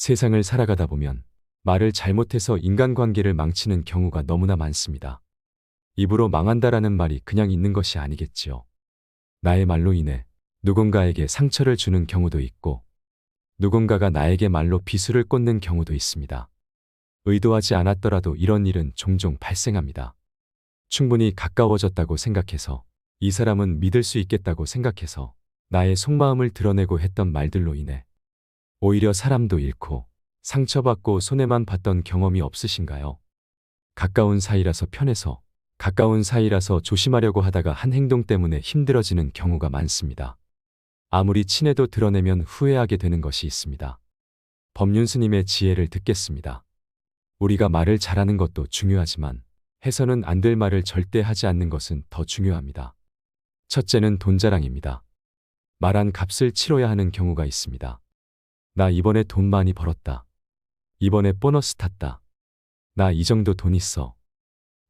세상을 살아가다 보면 말을 잘못해서 인간관계를 망치는 경우가 너무나 많습니다. 입으로 망한다라는 말이 그냥 있는 것이 아니겠지요. 나의 말로 인해 누군가에게 상처를 주는 경우도 있고 누군가가 나에게 말로 비수를 꽂는 경우도 있습니다. 의도하지 않았더라도 이런 일은 종종 발생합니다. 충분히 가까워졌다고 생각해서 이 사람은 믿을 수 있겠다고 생각해서 나의 속마음을 드러내고 했던 말들로 인해 오히려 사람도 잃고 상처받고 손해만 봤던 경험이 없으신가요? 가까운 사이라서 편해서 가까운 사이라서 조심하려고 하다가 한 행동 때문에 힘들어지는 경우가 많습니다. 아무리 친해도 드러내면 후회하게 되는 것이 있습니다. 법륜 스님의 지혜를 듣겠습니다. 우리가 말을 잘하는 것도 중요하지만 해서는 안 될 말을 절대 하지 않는 것은 더 중요합니다. 첫째는 돈 자랑입니다. 말한 값을 치러야 하는 경우가 있습니다. 나 이번에 돈 많이 벌었다. 이번에 보너스 탔다. 나 이 정도 돈 있어.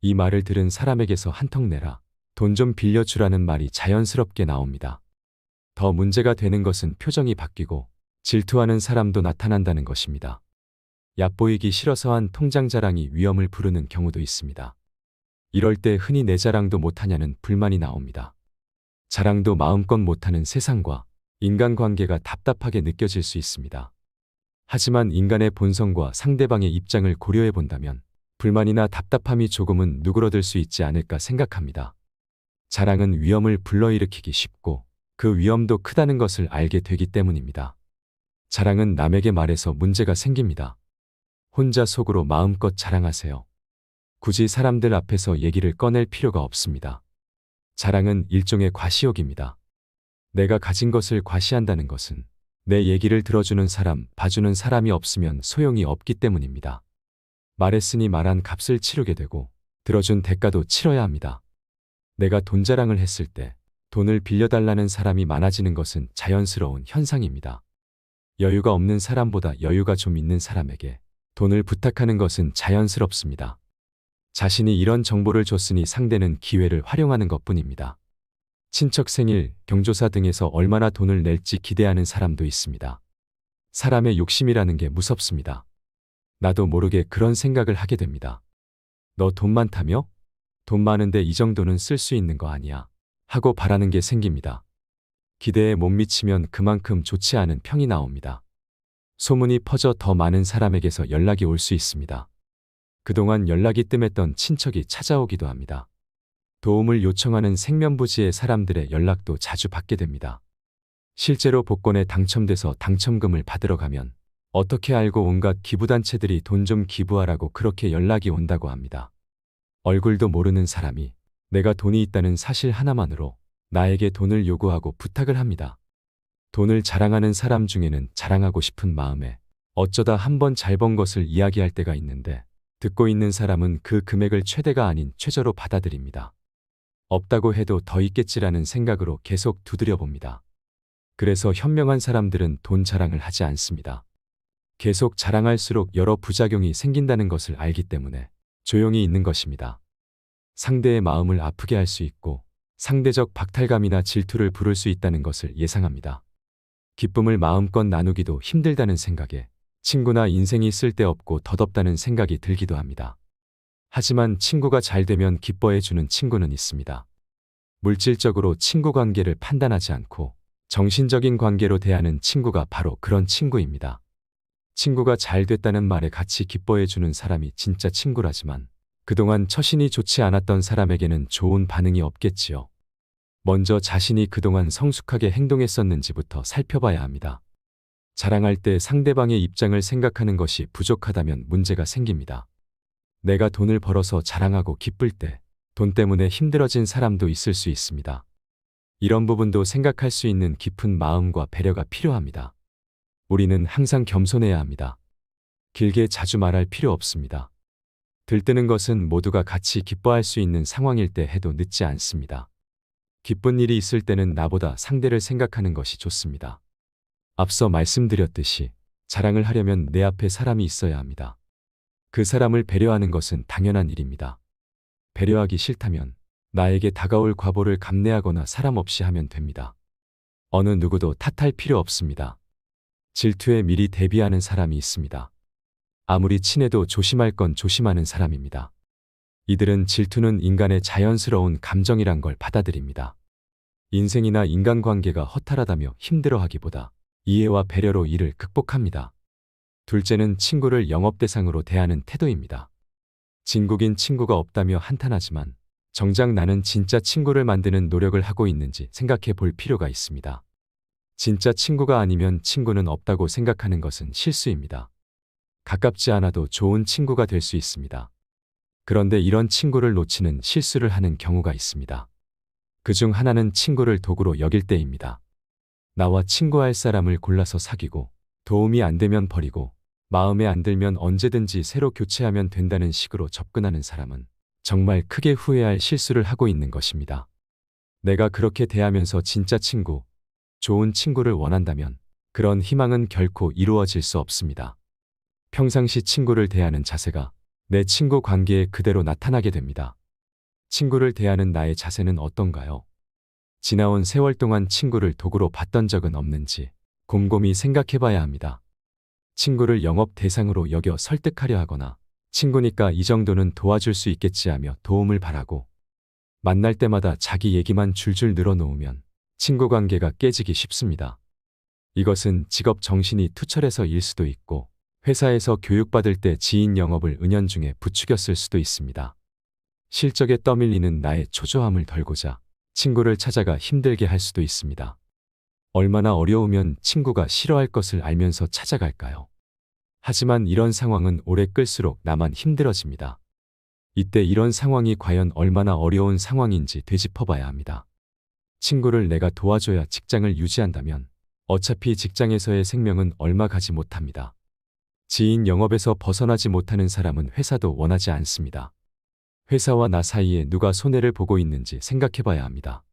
이 말을 들은 사람에게서 한턱 내라. 돈 좀 빌려주라는 말이 자연스럽게 나옵니다. 더 문제가 되는 것은 표정이 바뀌고 질투하는 사람도 나타난다는 것입니다. 얕보이기 싫어서 한 통장 자랑이 위험을 부르는 경우도 있습니다. 이럴 때 흔히 내 자랑도 못하냐는 불만이 나옵니다. 자랑도 마음껏 못하는 세상과 인간관계가 답답하게 느껴질 수 있습니다. 하지만 인간의 본성과 상대방의 입장을 고려해 본다면 불만이나 답답함이 조금은 누그러들 수 있지 않을까 생각합니다. 자랑은 위험을 불러일으키기 쉽고 그 위험도 크다는 것을 알게 되기 때문입니다. 자랑은 남에게 말해서 문제가 생깁니다. 혼자 속으로 마음껏 자랑하세요. 굳이 사람들 앞에서 얘기를 꺼낼 필요가 없습니다. 자랑은 일종의 과시욕입니다. 내가 가진 것을 과시한다는 것은 내 얘기를 들어주는 사람, 봐주는 사람이 없으면 소용이 없기 때문입니다. 말했으니 말한 값을 치르게 되고 들어준 대가도 치러야 합니다. 내가 돈 자랑을 했을 때 돈을 빌려달라는 사람이 많아지는 것은 자연스러운 현상입니다. 여유가 없는 사람보다 여유가 좀 있는 사람에게 돈을 부탁하는 것은 자연스럽습니다. 자신이 이런 정보를 줬으니 상대는 기회를 활용하는 것뿐입니다. 친척 생일, 경조사 등에서 얼마나 돈을 낼지 기대하는 사람도 있습니다. 사람의 욕심이라는 게 무섭습니다. 나도 모르게 그런 생각을 하게 됩니다. 너 돈 많다며? 돈 많은데 이 정도는 쓸 수 있는 거 아니야? 하고 바라는 게 생깁니다. 기대에 못 미치면 그만큼 좋지 않은 평이 나옵니다. 소문이 퍼져 더 많은 사람에게서 연락이 올 수 있습니다. 그동안 연락이 뜸했던 친척이 찾아오기도 합니다. 도움을 요청하는 생면부지의 사람들의 연락도 자주 받게 됩니다. 실제로 복권에 당첨돼서 당첨금을 받으러 가면 어떻게 알고 온갖 기부단체들이 돈 좀 기부하라고 그렇게 연락이 온다고 합니다. 얼굴도 모르는 사람이 내가 돈이 있다는 사실 하나만으로 나에게 돈을 요구하고 부탁을 합니다. 돈을 자랑하는 사람 중에는 자랑하고 싶은 마음에 어쩌다 한번 잘 번 것을 이야기할 때가 있는데 듣고 있는 사람은 그 금액을 최대가 아닌 최저로 받아들입니다. 없다고 해도 더 있겠지라는 생각으로 계속 두드려 봅니다. 그래서 현명한 사람들은 돈 자랑을 하지 않습니다. 계속 자랑할수록 여러 부작용이 생긴다는 것을 알기 때문에 조용히 있는 것입니다. 상대의 마음을 아프게 할 수 있고 상대적 박탈감이나 질투를 부를 수 있다는 것을 예상합니다. 기쁨을 마음껏 나누기도 힘들다는 생각에 친구나 인생이 쓸데없고 덧없다는 생각이 들기도 합니다. 하지만 친구가 잘 되면 기뻐해주는 친구는 있습니다. 물질적으로 친구 관계를 판단하지 않고 정신적인 관계로 대하는 친구가 바로 그런 친구입니다. 친구가 잘 됐다는 말에 같이 기뻐해주는 사람이 진짜 친구라지만 그동안 처신이 좋지 않았던 사람에게는 좋은 반응이 없겠지요. 먼저 자신이 그동안 성숙하게 행동했었는지부터 살펴봐야 합니다. 자랑할 때 상대방의 입장을 생각하는 것이 부족하다면 문제가 생깁니다. 내가 돈을 벌어서 자랑하고 기쁠 때 돈 때문에 힘들어진 사람도 있을 수 있습니다. 이런 부분도 생각할 수 있는 깊은 마음과 배려가 필요합니다. 우리는 항상 겸손해야 합니다. 길게 자주 말할 필요 없습니다. 들뜨는 것은 모두가 같이 기뻐할 수 있는 상황일 때 해도 늦지 않습니다. 기쁜 일이 있을 때는 나보다 상대를 생각하는 것이 좋습니다. 앞서 말씀드렸듯이 자랑을 하려면 내 앞에 사람이 있어야 합니다. 그 사람을 배려하는 것은 당연한 일입니다. 배려하기 싫다면 나에게 다가올 과보를 감내하거나 사람 없이 하면 됩니다. 어느 누구도 탓할 필요 없습니다. 질투에 미리 대비하는 사람이 있습니다. 아무리 친해도 조심할 건 조심하는 사람입니다. 이들은 질투는 인간의 자연스러운 감정이란 걸 받아들입니다. 인생이나 인간관계가 허탈하다며 힘들어하기보다 이해와 배려로 이를 극복합니다. 둘째는 친구를 영업 대상으로 대하는 태도입니다. 진국인 친구가 없다며 한탄하지만 정작 나는 진짜 친구를 만드는 노력을 하고 있는지 생각해 볼 필요가 있습니다. 진짜 친구가 아니면 친구는 없다고 생각하는 것은 실수입니다. 가깝지 않아도 좋은 친구가 될 수 있습니다. 그런데 이런 친구를 놓치는 실수를 하는 경우가 있습니다. 그중 하나는 친구를 도구로 여길 때입니다. 나와 친구할 사람을 골라서 사귀고 도움이 안 되면 버리고 마음에 안 들면 언제든지 새로 교체하면 된다는 식으로 접근하는 사람은 정말 크게 후회할 실수를 하고 있는 것입니다. 내가 그렇게 대하면서 진짜 친구, 좋은 친구를 원한다면 그런 희망은 결코 이루어질 수 없습니다. 평상시 친구를 대하는 자세가 내 친구 관계에 그대로 나타나게 됩니다. 친구를 대하는 나의 자세는 어떤가요? 지나온 세월 동안 친구를 도구로 봤던 적은 없는지 곰곰이 생각해 봐야 합니다. 친구를 영업 대상으로 여겨 설득하려 하거나 친구니까 이 정도는 도와줄 수 있겠지 하며 도움을 바라고 만날 때마다 자기 얘기만 줄줄 늘어놓으면 친구 관계가 깨지기 쉽습니다. 이것은 직업 정신이 투철해서일 수도 있고 회사에서 교육받을 때 지인 영업을 은연중에 부추겼을 수도 있습니다. 실적에 떠밀리는 나의 초조함을 덜고자 친구를 찾아가 힘들게 할 수도 있습니다. 얼마나 어려우면 친구가 싫어할 것을 알면서 찾아갈까요? 하지만 이런 상황은 오래 끌수록 나만 힘들어집니다. 이때 이런 상황이 과연 얼마나 어려운 상황인지 되짚어봐야 합니다. 친구를 내가 도와줘야 직장을 유지한다면 어차피 직장에서의 생명은 얼마 가지 못합니다. 지인 영업에서 벗어나지 못하는 사람은 회사도 원하지 않습니다. 회사와 나 사이에 누가 손해를 보고 있는지 생각해봐야 합니다.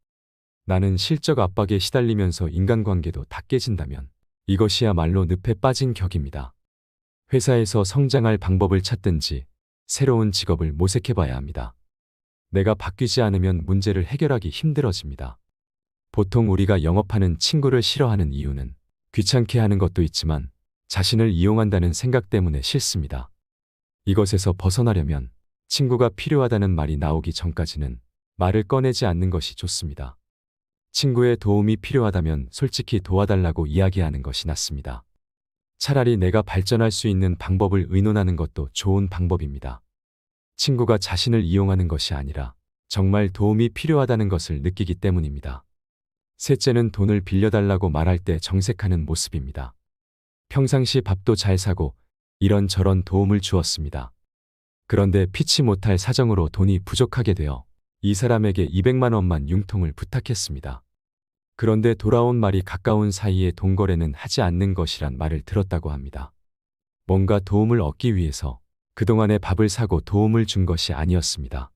나는 실적 압박에 시달리면서 인간관계도 다 깨진다면 이것이야말로 늪에 빠진 격입니다. 회사에서 성장할 방법을 찾든지 새로운 직업을 모색해봐야 합니다. 내가 바뀌지 않으면 문제를 해결하기 힘들어집니다. 보통 우리가 영업하는 친구를 싫어하는 이유는 귀찮게 하는 것도 있지만 자신을 이용한다는 생각 때문에 싫습니다. 이것에서 벗어나려면 친구가 필요하다는 말이 나오기 전까지는 말을 꺼내지 않는 것이 좋습니다. 친구의 도움이 필요하다면 솔직히 도와달라고 이야기하는 것이 낫습니다. 차라리 내가 발전할 수 있는 방법을 의논하는 것도 좋은 방법입니다. 친구가 자신을 이용하는 것이 아니라 정말 도움이 필요하다는 것을 느끼기 때문입니다. 셋째는 돈을 빌려달라고 말할 때 정색하는 모습입니다. 평상시 밥도 잘 사고 이런저런 도움을 주었습니다. 그런데 피치 못할 사정으로 돈이 부족하게 되어 이 사람에게 200만 원만 융통을 부탁했습니다. 그런데 돌아온 말이 가까운 사이에 돈거래는 하지 않는 것이란 말을 들었다고 합니다. 뭔가 도움을 얻기 위해서 그동안에 밥을 사고 도움을 준 것이 아니었습니다.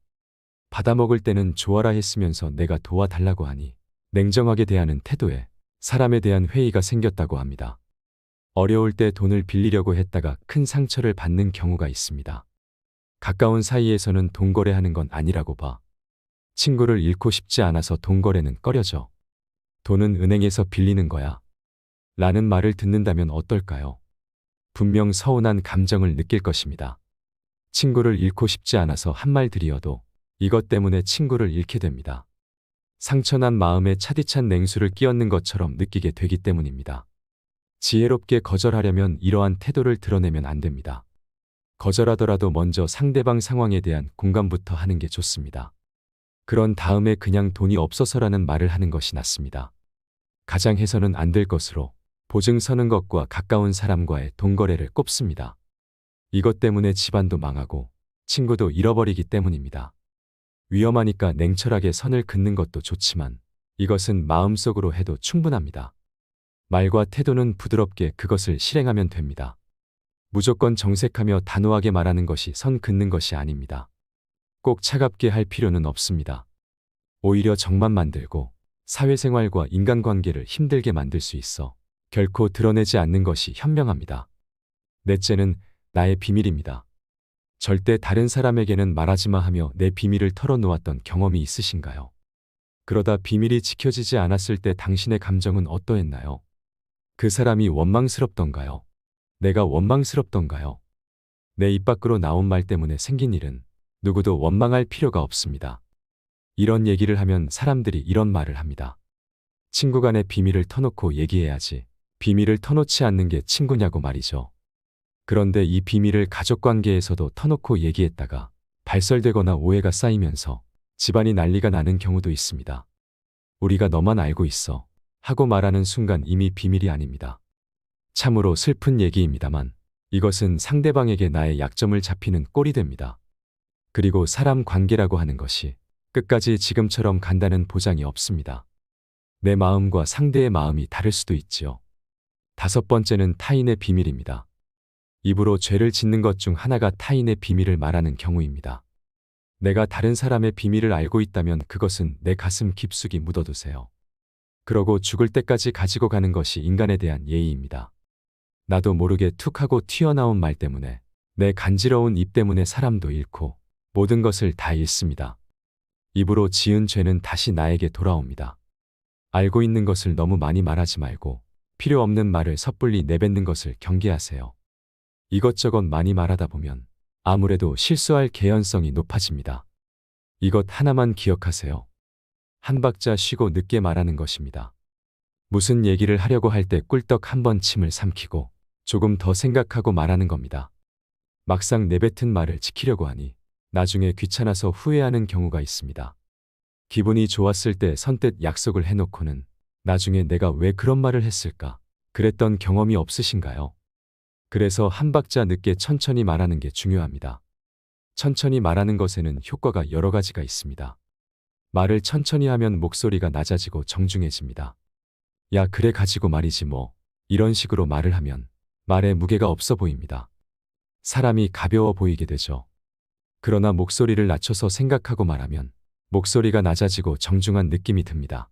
받아먹을 때는 좋아라 했으면서 내가 도와달라고 하니 냉정하게 대하는 태도에 사람에 대한 회의가 생겼다고 합니다. 어려울 때 돈을 빌리려고 했다가 큰 상처를 받는 경우가 있습니다. 가까운 사이에서는 돈거래하는 건 아니라고 봐. 친구를 잃고 싶지 않아서 돈거래는 꺼려져. 돈은 은행에서 빌리는 거야. 라는 말을 듣는다면 어떨까요? 분명 서운한 감정을 느낄 것입니다. 친구를 잃고 싶지 않아서 한 말들이어도 이것 때문에 친구를 잃게 됩니다. 상처난 마음에 차디찬 냉수를 끼얹는 것처럼 느끼게 되기 때문입니다. 지혜롭게 거절하려면 이러한 태도를 드러내면 안 됩니다. 거절하더라도 먼저 상대방 상황에 대한 공감부터 하는 게 좋습니다. 그런 다음에 그냥 돈이 없어서라는 말을 하는 것이 낫습니다. 가장 해서는 안 될 것으로 보증 서는 것과 가까운 사람과의 돈거래를 꼽습니다. 이것 때문에 집안도 망하고 친구도 잃어버리기 때문입니다. 위험하니까 냉철하게 선을 긋는 것도 좋지만 이것은 마음속으로 해도 충분합니다. 말과 태도는 부드럽게 그것을 실행하면 됩니다. 무조건 정색하며 단호하게 말하는 것이 선 긋는 것이 아닙니다. 꼭 차갑게 할 필요는 없습니다. 오히려 정만 만들고 사회생활과 인간관계를 힘들게 만들 수 있어 결코 드러내지 않는 것이 현명합니다. 넷째는 나의 비밀입니다. 절대 다른 사람에게는 말하지마 하며 내 비밀을 털어놓았던 경험이 있으신가요? 그러다 비밀이 지켜지지 않았을 때 당신의 감정은 어떠했나요? 그 사람이 원망스럽던가요? 내가 원망스럽던가요? 내 입 밖으로 나온 말 때문에 생긴 일은 누구도 원망할 필요가 없습니다. 이런 얘기를 하면 사람들이 이런 말을 합니다. 친구 간의 비밀을 터놓고 얘기해야지. 비밀을 터놓지 않는 게 친구냐고 말이죠. 그런데 이 비밀을 가족 관계에서도 터놓고 얘기했다가 발설되거나 오해가 쌓이면서 집안이 난리가 나는 경우도 있습니다. 우리가 너만 알고 있어 하고 말하는 순간 이미 비밀이 아닙니다. 참으로 슬픈 얘기입니다만 이것은 상대방에게 나의 약점을 잡히는 꼴이 됩니다. 그리고 사람 관계라고 하는 것이 끝까지 지금처럼 간다는 보장이 없습니다. 내 마음과 상대의 마음이 다를 수도 있지요. 다섯 번째는 타인의 비밀입니다. 입으로 죄를 짓는 것 중 하나가 타인의 비밀을 말하는 경우입니다. 내가 다른 사람의 비밀을 알고 있다면 그것은 내 가슴 깊숙이 묻어두세요. 그러고 죽을 때까지 가지고 가는 것이 인간에 대한 예의입니다. 나도 모르게 툭 하고 튀어나온 말 때문에 내 간지러운 입 때문에 사람도 잃고 모든 것을 다 잃습니다. 입으로 지은 죄는 다시 나에게 돌아옵니다. 알고 있는 것을 너무 많이 말하지 말고 필요 없는 말을 섣불리 내뱉는 것을 경계하세요. 이것저것 많이 말하다 보면 아무래도 실수할 개연성이 높아집니다. 이것 하나만 기억하세요. 한 박자 쉬고 늦게 말하는 것입니다. 무슨 얘기를 하려고 할 때 꿀떡 한 번 침을 삼키고 조금 더 생각하고 말하는 겁니다. 막상 내뱉은 말을 지키려고 하니 나중에 귀찮아서 후회하는 경우가 있습니다. 기분이 좋았을 때 선뜻 약속을 해놓고는 나중에 내가 왜 그런 말을 했을까? 그랬던 경험이 없으신가요? 그래서 한 박자 늦게 천천히 말하는 게 중요합니다. 천천히 말하는 것에는 효과가 여러 가지가 있습니다. 말을 천천히 하면 목소리가 낮아지고 정중해집니다. 야, 그래 가지고 말이지 뭐. 이런 식으로 말을 하면 말에 무게가 없어 보입니다. 사람이 가벼워 보이게 되죠. 그러나 목소리를 낮춰서 생각하고 말하면 목소리가 낮아지고 정중한 느낌이 듭니다.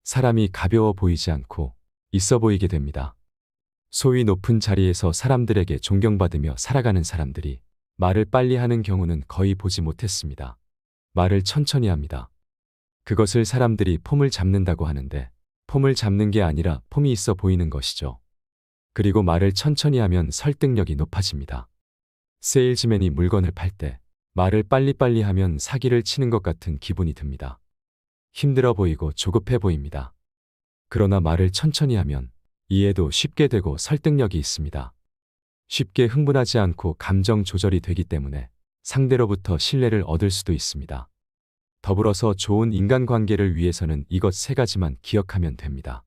사람이 가벼워 보이지 않고 있어 보이게 됩니다. 소위 높은 자리에서 사람들에게 존경받으며 살아가는 사람들이 말을 빨리 하는 경우는 거의 보지 못했습니다. 말을 천천히 합니다. 그것을 사람들이 폼을 잡는다고 하는데 폼을 잡는 게 아니라 폼이 있어 보이는 것이죠. 그리고 말을 천천히 하면 설득력이 높아집니다. 세일즈맨이 물건을 팔 때 말을 빨리빨리 하면 사기를 치는 것 같은 기분이 듭니다. 힘들어 보이고 조급해 보입니다. 그러나 말을 천천히 하면 이해도 쉽게 되고 설득력이 있습니다. 쉽게 흥분하지 않고 감정 조절이 되기 때문에 상대로부터 신뢰를 얻을 수도 있습니다. 더불어서 좋은 인간관계를 위해서는 이것 세 가지만 기억하면 됩니다.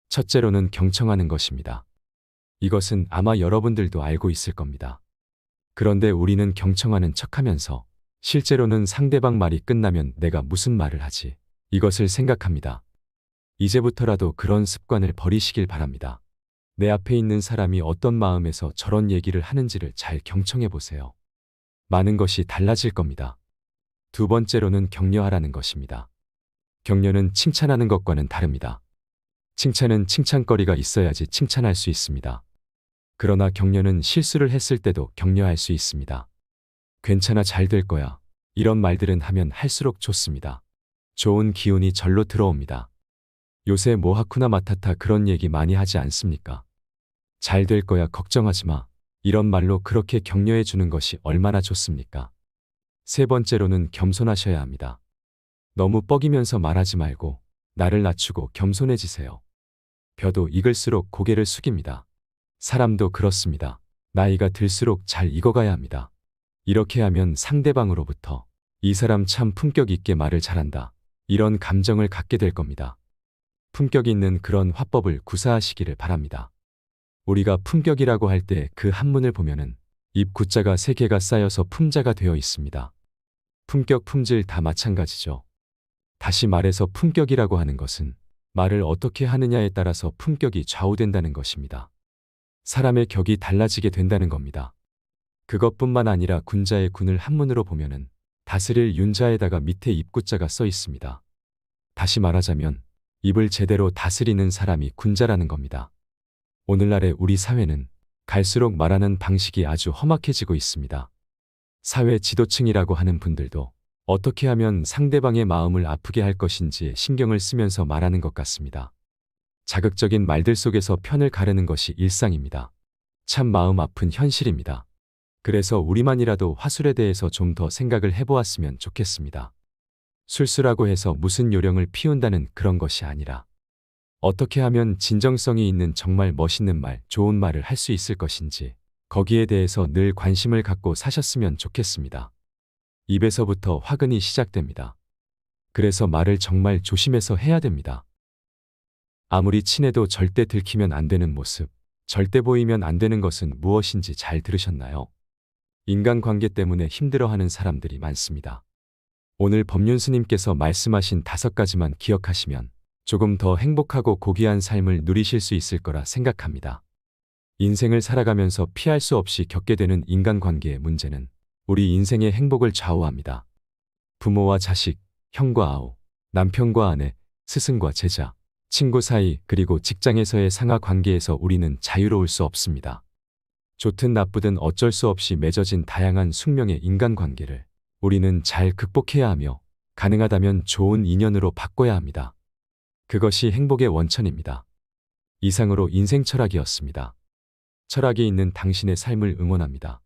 첫째로는 경청하는 것입니다. 이것은 아마 여러분들도 알고 있을 겁니다. 그런데 우리는 경청하는 척하면서 실제로는 상대방 말이 끝나면 내가 무슨 말을 하지? 이것을 생각합니다. 이제부터라도 그런 습관을 버리시길 바랍니다. 내 앞에 있는 사람이 어떤 마음에서 저런 얘기를 하는지를 잘 경청해 보세요. 많은 것이 달라질 겁니다. 두 번째로는 격려하라는 것입니다. 격려는 칭찬하는 것과는 다릅니다. 칭찬은 칭찬거리가 있어야지 칭찬할 수 있습니다. 그러나 격려는 실수를 했을 때도 격려할 수 있습니다. 괜찮아, 잘 될 거야. 이런 말들은 하면 할수록 좋습니다. 좋은 기운이 절로 들어옵니다. 요새 뭐 하쿠나 마타타 그런 얘기 많이 하지 않습니까? 잘 될 거야, 걱정하지 마. 이런 말로 그렇게 격려해 주는 것이 얼마나 좋습니까? 세 번째로는 겸손하셔야 합니다. 너무 뻐기면서 말하지 말고 나를 낮추고 겸손해지세요. 벼도 익을수록 고개를 숙입니다. 사람도 그렇습니다. 나이가 들수록 잘 익어가야 합니다. 이렇게 하면 상대방으로부터 이 사람 참 품격 있게 말을 잘한다. 이런 감정을 갖게 될 겁니다. 품격 있는 그런 화법을 구사하시기를 바랍니다. 우리가 품격이라고 할 때 그 한문을 보면은 입 구자가 3개가 쌓여서 품자가 되어 있습니다. 품격, 품질 다 마찬가지죠. 다시 말해서 품격이라고 하는 것은 말을 어떻게 하느냐에 따라서 품격이 좌우된다는 것입니다. 사람의 격이 달라지게 된다는 겁니다. 그것뿐만 아니라 군자의 군을 한문으로 보면은 다스릴 윤자에다가 밑에 입구자가 써 있습니다. 다시 말하자면 입을 제대로 다스리는 사람이 군자라는 겁니다. 오늘날의 우리 사회는 갈수록 말하는 방식이 아주 험악해지고 있습니다. 사회 지도층이라고 하는 분들도 어떻게 하면 상대방의 마음을 아프게 할 것인지에 신경을 쓰면서 말하는 것 같습니다. 자극적인 말들 속에서 편을 가르는 것이 일상입니다. 참 마음 아픈 현실입니다. 그래서 우리만이라도 화술에 대해서 좀 더 생각을 해보았으면 좋겠습니다. 술수라고 해서 무슨 요령을 피운다는 그런 것이 아니라 어떻게 하면 진정성이 있는 정말 멋있는 말, 좋은 말을 할 수 있을 것인지 거기에 대해서 늘 관심을 갖고 사셨으면 좋겠습니다. 입에서부터 화근이 시작됩니다. 그래서 말을 정말 조심해서 해야 됩니다. 아무리 친해도 절대 들키면 안 되는 모습, 절대 보이면 안 되는 것은 무엇인지 잘 들으셨나요? 인간관계 때문에 힘들어하는 사람들이 많습니다. 오늘 법륜스님께서 말씀하신 5가지만 기억하시면 조금 더 행복하고 고귀한 삶을 누리실 수 있을 거라 생각합니다. 인생을 살아가면서 피할 수 없이 겪게 되는 인간관계의 문제는 우리 인생의 행복을 좌우합니다. 부모와 자식, 형과 아우, 남편과 아내, 스승과 제자, 친구 사이, 그리고 직장에서의 상하 관계에서 우리는 자유로울 수 없습니다. 좋든 나쁘든 어쩔 수 없이 맺어진 다양한 숙명의 인간관계를 우리는 잘 극복해야 하며 가능하다면 좋은 인연으로 바꿔야 합니다. 그것이 행복의 원천입니다. 이상으로 인생 철학이었습니다. 철학이 있는 당신의 삶을 응원합니다.